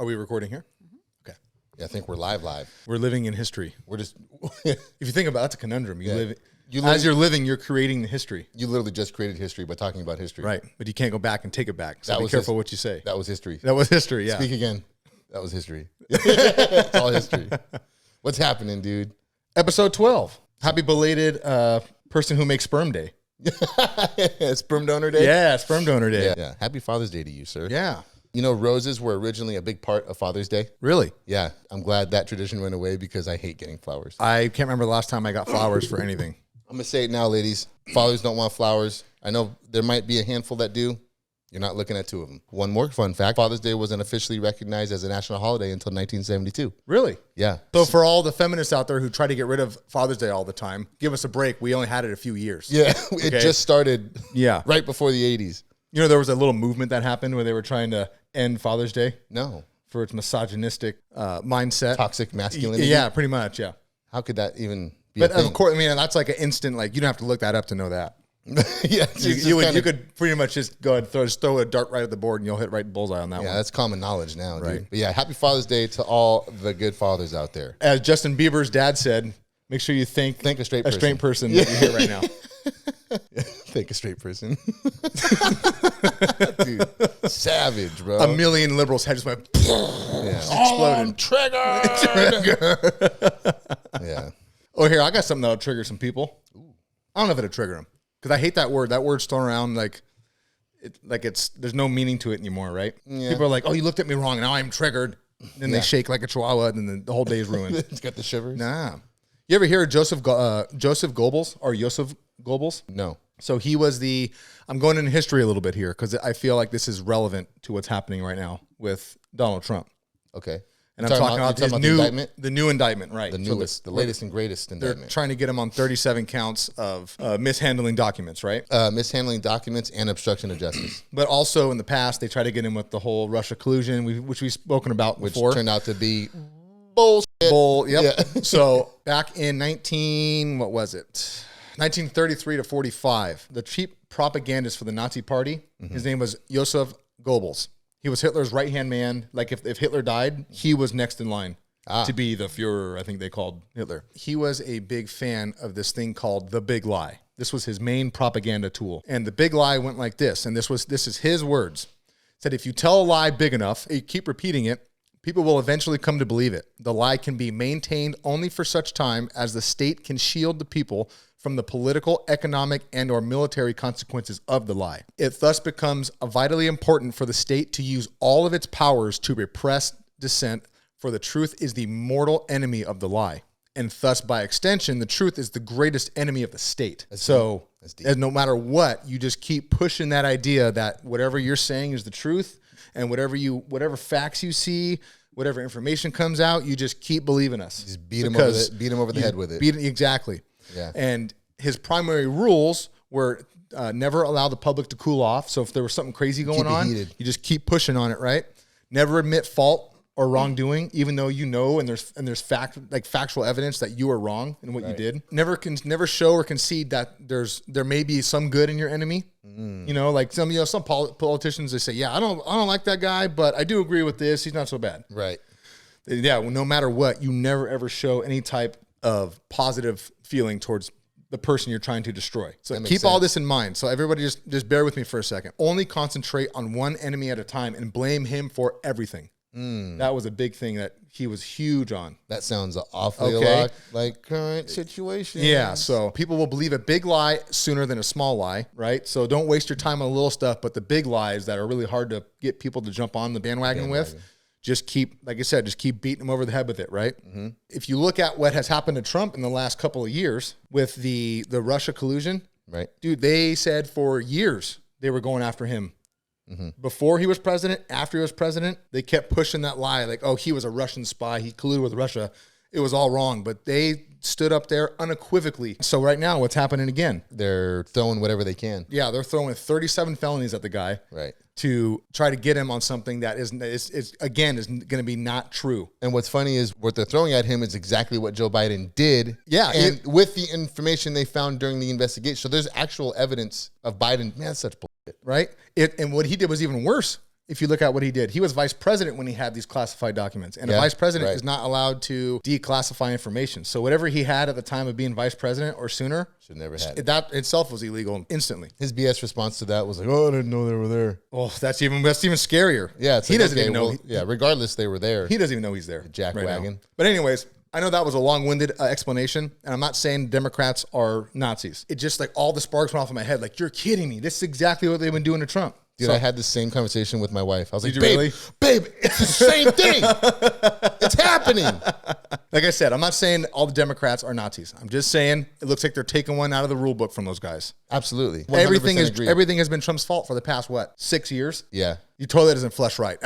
Are we recording here? Okay. Yeah, I think we're live. We're living in history. We're just... If you think about it, it's a conundrum. As you're living, you're creating the history. You literally just created history by talking about history. Right. But you can't go back and take it back. So be careful what you say. That was history. That was history, yeah. Speak again. That was history. It's all history. What's happening, dude? Episode 12. Happy belated person who makes sperm day. Sperm donor day? Yeah, sperm donor day. Yeah. Happy Father's Day to you, sir. Yeah. You know, roses were originally a big part of Father's Day. Really? Yeah. I'm glad that tradition went away because I hate getting flowers. I can't remember the last time I got flowers for anything. I'm going to say it now, ladies. Fathers don't want flowers. I know there might be a handful that do. You're not looking at two of them. One more fun fact. Father's Day wasn't officially recognized as a national holiday until 1972. Really? Yeah. So for all the feminists out there who try to get rid of Father's Day all the time, give us a break. We only had it a few years. Yeah. It just started right before the 80s. You know, there was a little movement that happened where they were trying to end Father's Day. No. For its misogynistic mindset. Toxic masculinity. Yeah, pretty much, yeah. How could that even be But a thing? of course, I mean, that's like an instant, like, you don't have to look that up to know that. Yeah, you could pretty much just go ahead and throw a dart right at the board and you'll hit right bullseye on that one. Yeah, that's common knowledge now, Right. dude. But yeah, happy Father's Day to all the good fathers out there. As Justin Bieber's dad said, make sure you think a straight person. that you hear right now. Thank a straight person. Dude, savage, bro. A million liberals had just went exploded. Triggered. Yeah. Oh, here, I got something that'll trigger some people. I don't know if it'll trigger them because I hate that word. That word's thrown around like there's no meaning to it anymore, right? Yeah. People are like, "Oh, you looked at me wrong, and now I'm triggered." Then they shake like a chihuahua, and then the whole day is ruined. It's got the shivers. Nah. You ever hear of Joseph Goebbels or Joseph Goebbels? No. So he was I'm going into history a little bit here because I feel like this is relevant to what's happening right now with Donald Trump. Okay. And I'm talking about the new indictment, right? The newest, the latest and greatest indictment. They're trying to get him on 37 counts of mishandling documents, right? Mishandling documents and obstruction of justice. But also in the past, they tried to get him with the whole Russia collusion, which we've spoken about before. Which turned out to be bullshit. Yep. Yeah. So back in 1933 to 45, the chief propagandist for the Nazi party, his name was Joseph Goebbels. He was Hitler's right-hand man. Like if Hitler died, he was next in line to be the Führer, I think they called Hitler. He was a big fan of this thing called the big lie. This was his main propaganda tool. And the big lie went like this, and this is his words. Said if you tell a lie big enough, you keep repeating it, people will eventually come to believe it. The lie can be maintained only for such time as the state can shield the people from the political, economic, and or military consequences of the lie. It thus becomes vitally important for the state to use all of its powers to repress dissent, for the truth is the mortal enemy of the lie. And thus, by extension, the truth is the greatest enemy of the state. That's deep. No matter what, you just keep pushing that idea that whatever you're saying is the truth, and whatever facts you see, whatever information comes out, you just keep believing us. Just beat him over the head with it. Exactly. Yeah. And his primary rules were never allow the public to cool off. So if there was something crazy going on, you just keep pushing on it, right? Never admit fault or wrongdoing, even though you know and there's factual evidence that you are wrong in what you did. Never show or concede that there may be some good in your enemy. You know, like some politicians, they say, yeah, I don't like that guy, but I do agree with this. He's not so bad. Right. Yeah. Well, no matter what, you never ever show any type of positive feeling towards the person you're trying to destroy. So keep all this in mind. So everybody just bear with me for a second. Only concentrate on one enemy at a time and blame him for everything. That was a big thing that he was huge on. That sounds awfully a lot like current situation. Yeah, so people will believe a big lie sooner than a small lie, right? So don't waste your time on the little stuff, but the big lies that are really hard to get people to jump on the bandwagon with, just keep, like I said, just keep beating them over the head with it, right? If you look at what has happened to Trump in the last couple of years with the Russia collusion, right? Dude, they said for years they were going after him. Before he was president, after he was president, they kept pushing that lie like, oh, he was a Russian spy. He colluded with Russia. It was all wrong. But they stood up there unequivocally. So right now, what's happening again? They're throwing whatever they can. Yeah, they're throwing 37 felonies at the guy. Right. To try to get him on something that is going to be not true. And what's funny is what they're throwing at him is exactly what Joe Biden did. Yeah. And with the information they found during the investigation. So there's actual evidence of Biden. Man, that's such bullshit. Right? And what he did was even worse. if you look at what he did. He was vice president when he had these classified documents. And a vice president is not allowed to declassify information. So whatever he had at the time of being vice president or sooner, should never have it. That itself was illegal instantly. His BS response to that was like, "Oh, I didn't know they were there." Oh, that's even scarier. Yeah, he doesn't even know. Regardless, they were there. He doesn't even know he's there. Jack wagon. But anyways, I know that was a long-winded explanation, and I'm not saying Democrats are Nazis. It just like all the sparks went off in my head. Like, you're kidding me. This is exactly what they've been doing to Trump. Dude, I had the same conversation with my wife. I was like, babe, it's the same thing. It's happening. Like I said, I'm not saying all the Democrats are Nazis. I'm just saying it looks like they're taking one out of the rule book from those guys. Absolutely. Everything has been Trump's fault for the past, 6 years? Yeah. You totally doesn't flesh right.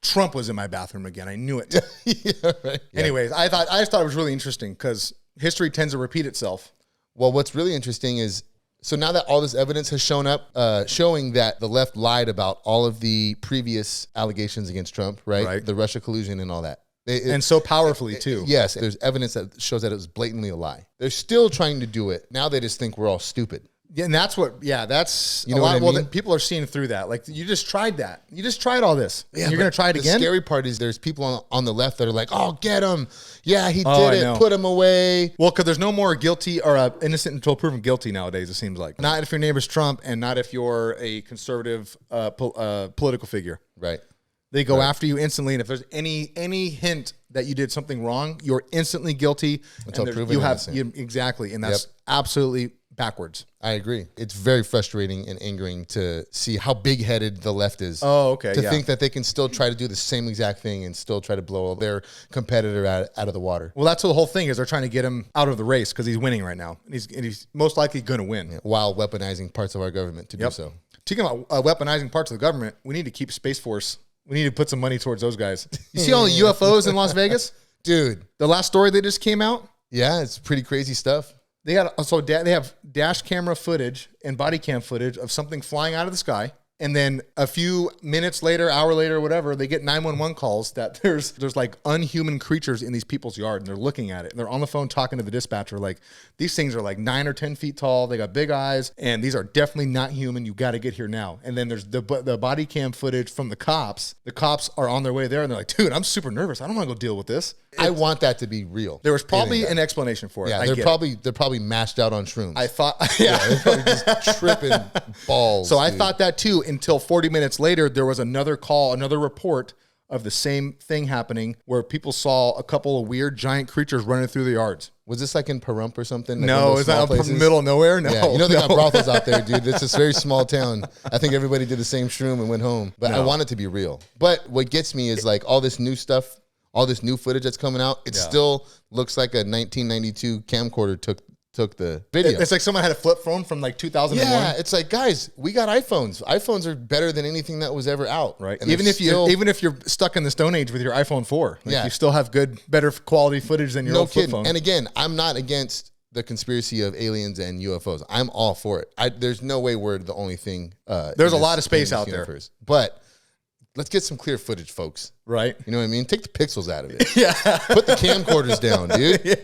Trump was in my bathroom again. I knew it. Yeah, right. Anyways, I just thought it was really interesting because history tends to repeat itself. Well, what's really interesting is, so now that all this evidence has shown up, showing that the left lied about all of the previous allegations against Trump, right? The Russia collusion and all that. And so powerfully, too. Yes, there's evidence that shows that it was blatantly a lie. They're still trying to do it. Now they just think we're all stupid. Yeah, and that's that's you know what I mean? Well, people are seeing through that. Like, you just tried that. You just tried all this. Yeah, you're going to try it again? The scary part is there's people on the left that are like, oh, get him. Yeah, he did it. Put him away. Well, because there's no more guilty or innocent until proven guilty nowadays, it seems like. Not if your neighbor's Trump and not if you're a conservative political figure. Right. They go after you instantly, and if there's any hint that you did something wrong, you're instantly guilty. Until proven innocent. Exactly, and that's absolutely backwards. I agree. It's very frustrating and angering to see how big-headed the left is. Oh, okay. To think that they can still try to do the same exact thing and still try to blow their competitor out of the water. Well, that's the whole thing is they're trying to get him out of the race because he's winning right now. And he's most likely going to win. Yeah, while weaponizing parts of our government to do so. Speaking about weaponizing parts of the government, we need to keep Space Force. We need to put some money towards those guys. You see all the UFOs in Las Vegas? Dude. The last story that just came out? Yeah, it's pretty crazy stuff. They have dash camera footage and body cam footage of something flying out of the sky. And then a few minutes later, hour later, whatever, they get 911 calls that there's like unhuman creatures in these people's yard, and they're looking at it. And they're on the phone talking to the dispatcher like, these things are like 9 or 10 feet tall. They got big eyes, and these are definitely not human. You got to get here now. And then there's the body cam footage from the cops. The cops are on their way there, and they're like, dude, I'm super nervous. I don't want to go deal with this. I want that to be real. There was probably an explanation for it. Yeah, they're probably mashed out on shrooms. I thought, they're probably just tripping balls. So I thought that too until 40 minutes later, there was another call, another report of the same thing happening where people saw a couple of weird giant creatures running through the yards. Was this like in Pahrump or something? Like no, is that in the middle of nowhere? No. Yeah, you know they got brothels out there, dude. It's this very small town. I think everybody did the same shroom and went home. But I want it to be real. But what gets me is like all this new stuff, all this new footage that's coming out, it still looks like a 1992 camcorder took the video. It's like someone had a flip phone from like 2001. Yeah, it's like, guys, we got iPhones. iPhones are better than anything that was ever out. Right. And even if you're stuck in the Stone Age with your iPhone 4, you still have better quality footage than your old flip phone. And again, I'm not against the conspiracy of aliens and UFOs. I'm all for it. There's no way we're the only thing. There's a lot of space out there. But let's get some clear footage, folks. Right. You know what I mean? Take the pixels out of it. Yeah. Put the camcorders down, dude.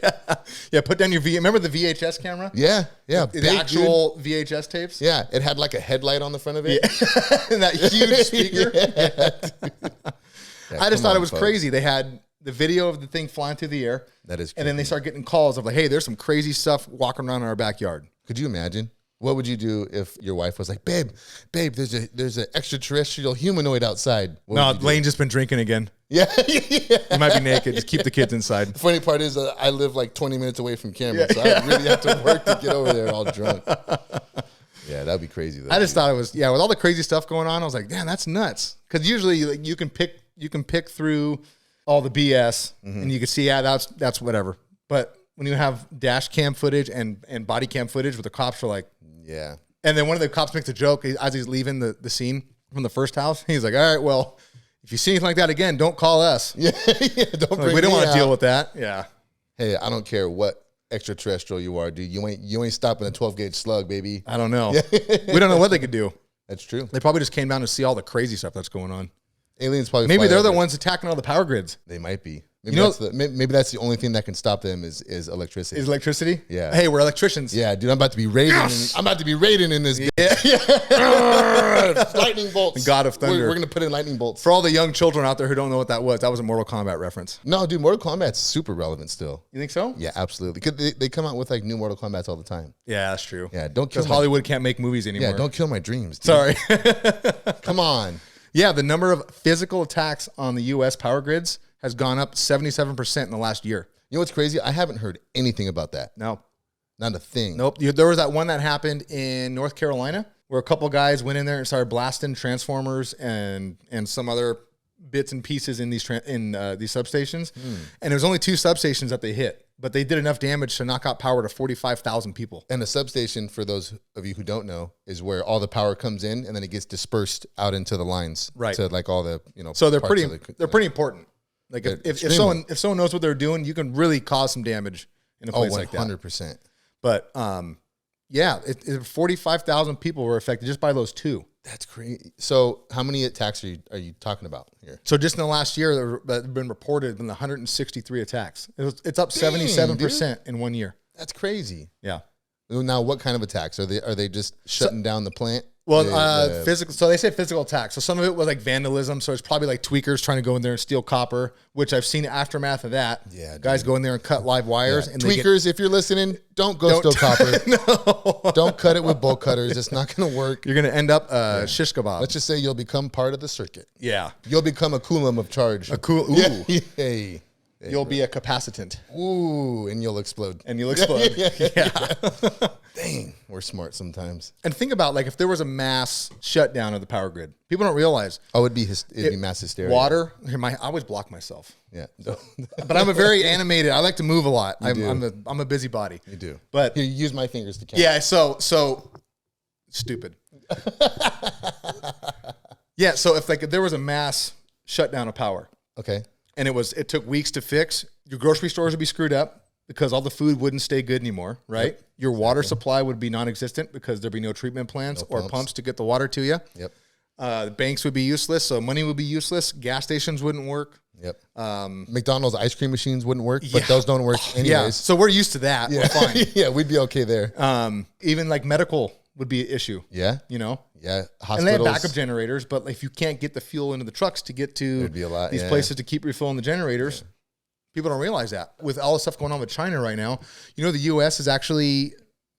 Yeah. Put down your remember the VHS camera? Yeah. Yeah. The actual VHS tapes? Yeah. It had like a headlight on the front of it. Yeah. And that huge speaker. I just thought it was crazy. They had the video of the thing flying through the air. That is crazy. And then they start getting calls of like, hey, there's some crazy stuff walking around in our backyard. Could you imagine? What would you do if your wife was like, babe, there's an extraterrestrial humanoid outside? No, Lane just been drinking again. Yeah. He might be naked. Just keep the kids inside. The funny part is I live like 20 minutes away from Cameron, so I really have to work to get over there all drunk. Yeah, that'd be crazy though. I just thought it was, with all the crazy stuff going on, I was like, damn, that's nuts. Because usually like, you can pick through all the BS and you can see, that's whatever. But when you have dash cam footage and body cam footage where the cops are like, yeah. And then one of the cops makes a joke as he's leaving the scene from the first house. He's like, all right, well, if you see anything like that again, don't call us. Yeah, we don't want to deal with that. Yeah. Hey, I don't care what extraterrestrial you are, dude. You ain't stopping a 12-gauge slug, baby. I don't know. We don't know what they could do. That's true. They probably just came down to see all the crazy stuff that's going on. Aliens probably maybe they're the ones attacking all the power grids. They might be. Maybe that's the only thing that can stop them is electricity. Is electricity? Yeah. Hey, we're electricians. Yeah, dude, I'm about to be raiding. Yes! I'm about to be raiding in this. Yeah. Lightning bolts. God of Thunder. We're gonna put in lightning bolts. For all the young children out there who don't know what that was a Mortal Kombat reference. No, dude, Mortal Kombat's super relevant still. You think so? Yeah, absolutely. Because they come out with like new Mortal Kombat's all the time. Yeah, that's true. Yeah, don't kill because Hollywood can't make movies anymore. Yeah, don't kill my dreams. Dude. Sorry. Come on. Yeah, the number of physical attacks on the U.S. power grids has gone up 77% in the last year. You know what's crazy? I haven't heard anything about that. No. Not a thing. Nope. There was that one that happened in North Carolina where a couple guys went in there and started blasting transformers and some other bits and pieces in these substations. And there was only 2 substations that they hit, but they did enough damage to knock out power to 45,000 people. And a substation, for those of you who don't know, is where all the power comes in and then it gets dispersed out into the lines. Right. To like all the, So they're pretty important. Like if someone knows what they're doing, you can really cause some damage in a place like that. 100%. But yeah, 45,000 people were affected just by those 2. That's crazy. So how many attacks are you talking about here? So just in the last year, there have been reported 163 attacks. It's up 77% in 1 year. That's crazy. Yeah. Now, what kind of attacks are they just shutting down the plant? Well, physical. So they say physical attacks. So some of it was like vandalism. So it's probably like tweakers trying to go in there and steal copper, which I've seen the aftermath of that. Yeah, guys go in there and cut live wires. Yeah. And tweakers, if you're listening, don't steal copper. No, don't cut it with bolt cutters. It's not going to work. You're going to end up shish kebab. Let's just say you'll become part of the circuit. Yeah, you'll become a coulomb of charge. Ooh. Yeah. Hey. You'll be a capacitant. Ooh, and you'll explode. Yeah. Dang, we're smart sometimes. And think about like if there was a mass shutdown of the power grid, people don't realize. Oh, it'd be mass hysteria. Water. I always block myself. Yeah, but I'm a very animated. I like to move a lot. I'm a busybody. You do. But you use my fingers to count. Yeah. So stupid. Yeah. So if there was a mass shutdown of power. Okay. And it took weeks to fix. Your grocery stores would be screwed up because all the food wouldn't stay good anymore, right? Yep. Your water supply would be non-existent because there'd be no treatment plants or pumps to get the water to you. Yep. The banks would be useless, so money would be useless. Gas stations wouldn't work. Yep. McDonald's ice cream machines wouldn't work, but those don't work anyways. Yeah. So we're used to that. Yeah. We're fine. Yeah, we'd be okay there. Even like medical would be an issue. Yeah. You know? Yeah. Hospitals. And they have backup generators, but if you can't get the fuel into the trucks to get to these places to keep refilling the generators, people don't realize that. With all the stuff going on with China right now, the U.S. is actually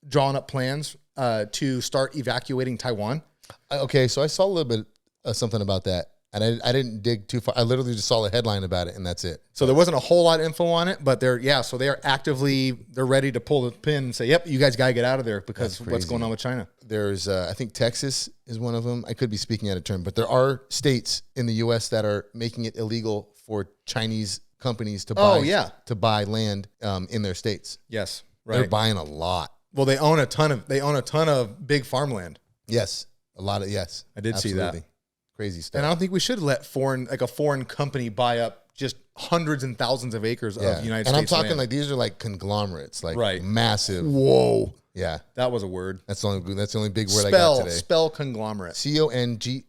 drawing up plans to start evacuating Taiwan. Okay, so I saw a little bit of something about that, and I didn't dig too far. I literally just saw a headline about it, and that's it. So there wasn't a whole lot of info on it, but they're ready to pull the pin and say, yep, you guys got to get out of there because of what's going on with China. There's, I think Texas is one of them. I could be speaking out of turn, but there are states in the U.S. that are making it illegal for Chinese companies to buy land in their states. Yes, right. They're buying a lot. Well, they own a ton of big farmland. Yes, a lot of I did see that. Crazy stuff. And I don't think we should let a foreign company buy up just hundreds and thousands of acres of United States land. And I'm talking land. like these are like conglomerates, like massive. Whoa. Yeah. That was a word. That's the only big word I got today. Spell conglomerate. C-O-N-G.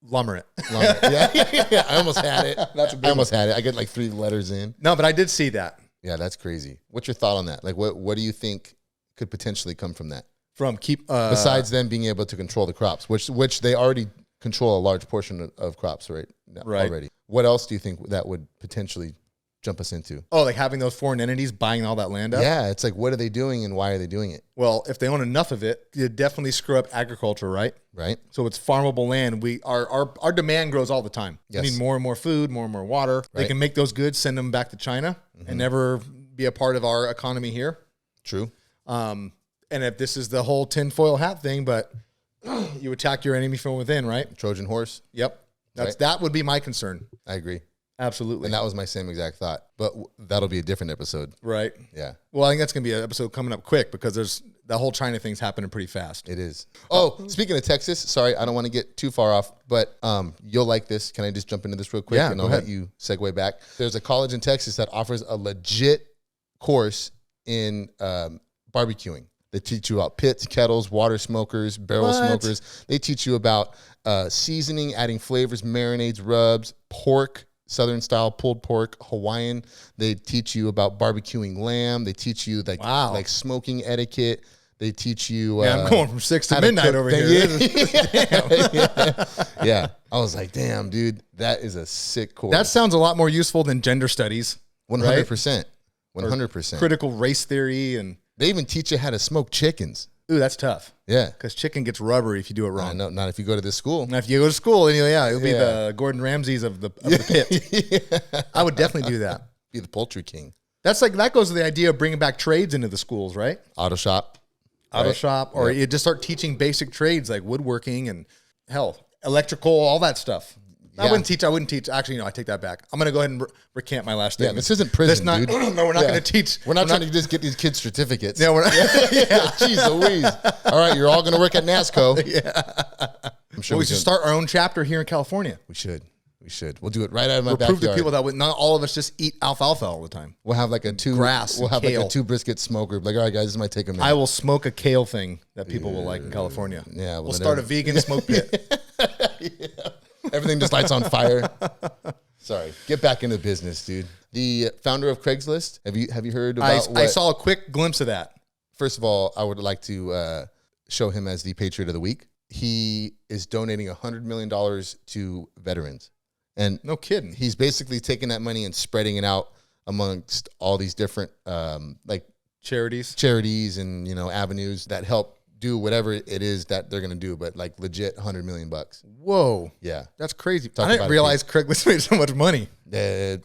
Glomerate. Yeah. I almost had it. I almost had it. I get like 3 letters in. No, but I did see that. Yeah, that's crazy. What's your thought on that? Like, what do you think could potentially come from that? Besides them being able to control the crops, which they already control a large portion of crops, right? Already. What else do you think that would potentially jump us into? Oh, like having those foreign entities buying all that land up? Yeah, it's like, what are they doing and why are they doing it? Well, if they own enough of it, you definitely screw up agriculture, right? Right. So it's farmable land. Our demand grows all and Yes. We need more and more food, more and more water. Right. They can make those goods, send them back to China, and never be a part of our economy here. True. And if this is the whole tinfoil hat thing, but you attack your enemy from within, right? Trojan horse. Yep. That would be my concern. I agree. Absolutely. And that was my same exact thought. But that'll be a different episode. Right. Yeah. Well, I think that's going to be an episode coming up quick because that whole China thing's happening pretty fast. It is. Oh, speaking of Texas, sorry, I don't want to get too far off, but you'll like this. Can I just jump into this real quick? Yeah, and I'll let you segue back. There's a college in Texas that offers a legit course in barbecuing. They teach you about pits, kettles, water smokers, barrel smokers. They teach you about seasoning, adding flavors, marinades, rubs, pork, Southern style pulled pork, Hawaiian. They teach you about barbecuing lamb. They teach you like smoking etiquette. They teach you. Yeah, I'm going from 6 to midnight over here. Yeah. I was like, damn, dude, that is a sick course. That sounds a lot more useful than gender studies. 100%. 100%. Critical race theory. And they even teach you how to smoke chickens. ooh, that's tough. Yeah. Because chicken gets rubbery if you do it wrong. No, not if you go to this school. Now, if you go to school, then it'll be the Gordon Ramsays of the pit. I would definitely do that. Be the poultry king. That's like, that goes to the idea of bringing back trades into the schools, right? Auto shop. Or you just start teaching basic trades like woodworking and electrical, all that stuff. Yeah. I wouldn't teach. Actually, no, I take that back. I'm going to go ahead and recant my last statement. Yeah, this isn't prison, dude. No, we're not going to teach. We're not trying to just get these kids certificates. No, we're not. Jeez Louise. All right, you're all going to work at NASCO. Yeah. I'm sure we should start our own chapter here in California. We should. We'll do it right out of my backyard. Prove to people that not all of us just eat alfalfa all the time. We'll have like a grass. We'll have like a 2 brisket smoke group. Like, all right, guys, this might take a minute. I will smoke a kale thing that people will like in California. Yeah, we'll start a vegan smoke pit. Everything just lights on fire. Sorry, get back into business, dude. The founder of Craigslist. Have you heard about? I saw a quick glimpse of that. First of all, I would like to show him as the Patriot of the Week. He is donating $100 million to veterans. And no kidding. He's basically taking that money and spreading it out amongst all these different like charities and avenues that help do whatever it is that they're gonna do, but like legit $100 million. Whoa. Yeah. That's crazy. I didn't realize Craigslist made so much money. It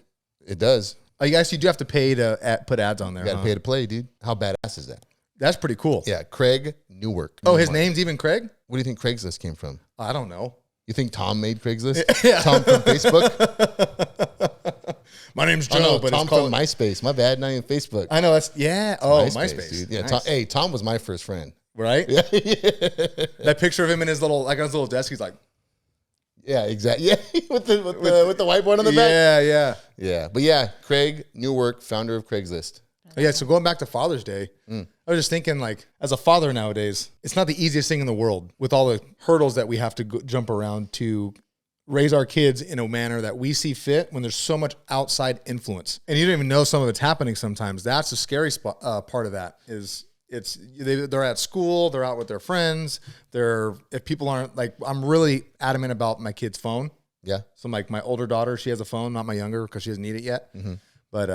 does. I guess you do have to pay to put ads on there. You gotta pay to play, dude. How badass is that? That's pretty cool. Yeah, Craig Newark. Oh, his name's even Craig? What do you think Craigslist came from? I don't know. You think Tom made Craigslist? Yeah. Tom from Facebook? My name's Joe, but Tom from MySpace. My bad, not even Facebook. I know that's MySpace. Dude. Yeah, nice. Tom was my first friend. Right? Yeah. That picture of him in his little desk, he's like, yeah, exactly. Yeah, with the whiteboard on the back. Yeah. But yeah, Craig Newark, founder of Craigslist. Yeah, so going back to Father's Day, I was just thinking, like, as a father nowadays, it's not the easiest thing in the world with all the hurdles that we have to jump around to raise our kids in a manner that we see fit when there's so much outside influence. And you don't even know some of it's happening sometimes. That's the scary part of that is they're at school, they're out with their friends. If people aren't, like, I'm really adamant about my kid's phone. Yeah. So like my older daughter, she has a phone, not my younger because she doesn't need it yet. Mm-hmm. But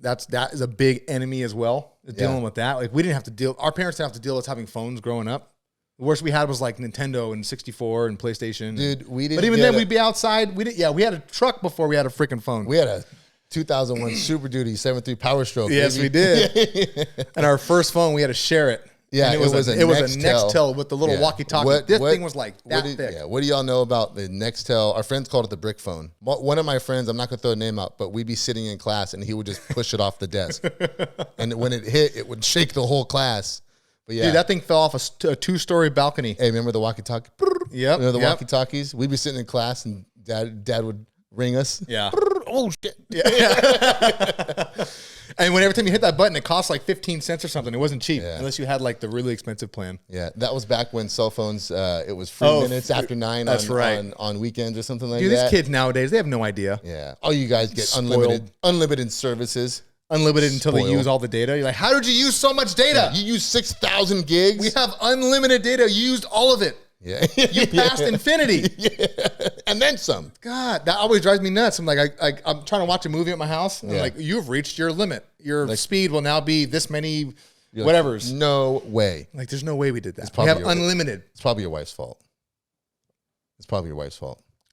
that is a big enemy as well, dealing with that. Like our parents didn't have to deal with having phones growing up. The worst we had was like Nintendo and 64 and PlayStation. Dude, we didn't. But even then, we'd be outside. We had a truck before we had a freaking phone. We had a 2001 Super Duty 7.3 Power Stroke. Yes, we did. And our first phone, we had to share it. Yeah, it was a Nextel with the little walkie-talkie. This thing was like that thick. Yeah, what do y'all know about the Nextel? Our friends called it the brick phone. One of my friends, I'm not going to throw a name out, but we'd be sitting in class and he would just push it off the desk. And when it hit, it would shake the whole class. But yeah. Dude, that thing fell off a 2-story balcony. Hey, remember the walkie-talkie? Yep. Remember the walkie-talkies? We'd be sitting in class and dad would ring us. Yeah. Oh, shit. Yeah. And every time you hit that button, it cost like 15 cents or something. It wasn't cheap unless you had like the really expensive plan. Yeah, that was back when cell phones, it was free minutes after 9 that's on weekends or something like that. Dude, these kids nowadays, they have no idea. Yeah. Oh, you guys get unlimited services. Unlimited until they use all the data. You're like, how did you use so much data? Yeah, you use 6,000 gigs. We have unlimited data. You used all of it. Yeah. You passed infinity. Yeah. And then some. God, that always drives me nuts. I'm like, I'm trying to watch a movie at my house. And I'm like, you've reached your limit. Your speed will now be this many whatevers. Like, no way. Like, there's no way we did that. We have unlimited. It's probably your wife's fault.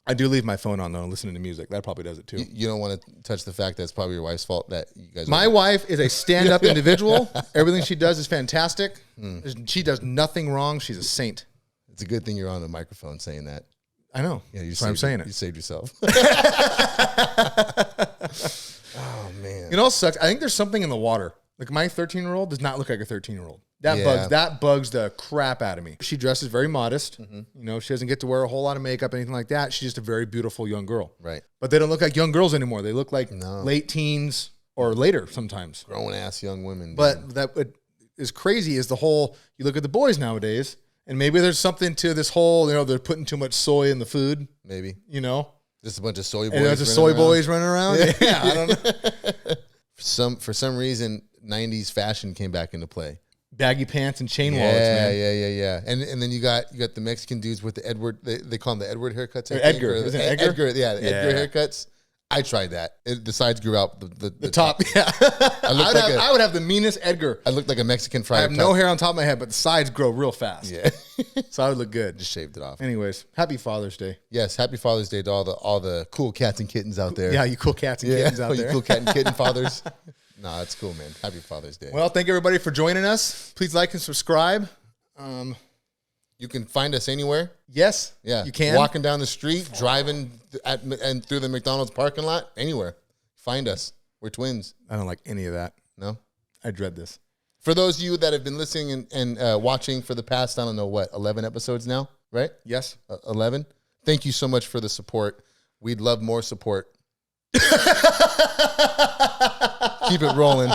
I do leave my phone on, though, listening to music. That probably does it, too. You don't want to touch the fact that it's probably your wife's fault that you guys... My wife is a stand-up individual. Everything she does is fantastic. She does nothing wrong. She's a saint. It's a good thing you're on the microphone saying that. I know. Yeah, that's why I'm saying it. You saved yourself. Oh, man. It all sucks. I think there's something in the water. Like, my 13-year-old does not look like a 13-year-old. That bugs the crap out of me. She dresses very modest. Mm-hmm. You know, she doesn't get to wear a whole lot of makeup, anything like that. She's just a very beautiful young girl. Right. But they don't look like young girls anymore. They look like late teens or later sometimes. Grown-ass young women. But what is crazy is the whole, you look at the boys nowadays, and maybe there's something to this whole, they're putting too much soy in the food. Maybe. You know? Just a bunch of soy boys. And there's a soy boys running around. Yeah, I don't know. For some reason, 90s fashion came back into play. Baggy pants and chain wallets, man. Yeah. And then you got the Mexican dudes with the Edward. They call them the Edward haircuts. Edgar. Isn't it Edgar? Yeah, the Edgar haircuts. I tried that. The sides grew out the top. Yeah. I would have the meanest Edgar. I looked like a Mexican friar. I have no hair on top of my head, but the sides grow real fast. Yeah. So I would look good. Just shaved it off. Anyways, happy Father's Day. Yes, happy Father's Day to all the cool cats and kittens out there. Yeah, you cool cats and kittens out there. You cool cat and kitten fathers. No, that's cool, man. Happy Father's Day. Well, thank everybody for joining us. Please like and subscribe. You can find us anywhere. Yes. Yeah. You can. Walking down the street, driving and through the McDonald's parking lot, anywhere. Find us. We're twins. I don't like any of that. No? I dread this. For those of you that have been listening and watching for the past, 11 episodes now, right? Yes. 11. Thank you so much for the support. We'd love more support. Keep it rolling.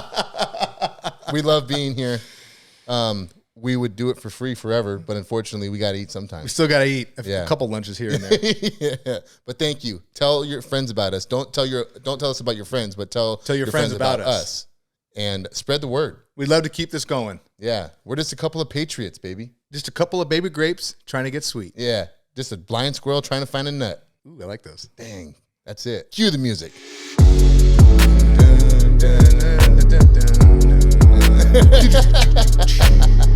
We love being here. We would do it for free forever, but unfortunately, we got to eat sometimes. We still got to eat a couple lunches here and there. Yeah. But thank you. Tell your friends about us. Don't tell us about your friends, but tell your friends about us. And spread the word. We'd love to keep this going. Yeah. We're just a couple of patriots, baby. Just a couple of baby grapes trying to get sweet. Yeah. Just a blind squirrel trying to find a nut. Ooh, I like those. Dang. That's it. Cue the music. Dun, dun, dun, dun, dun, dun.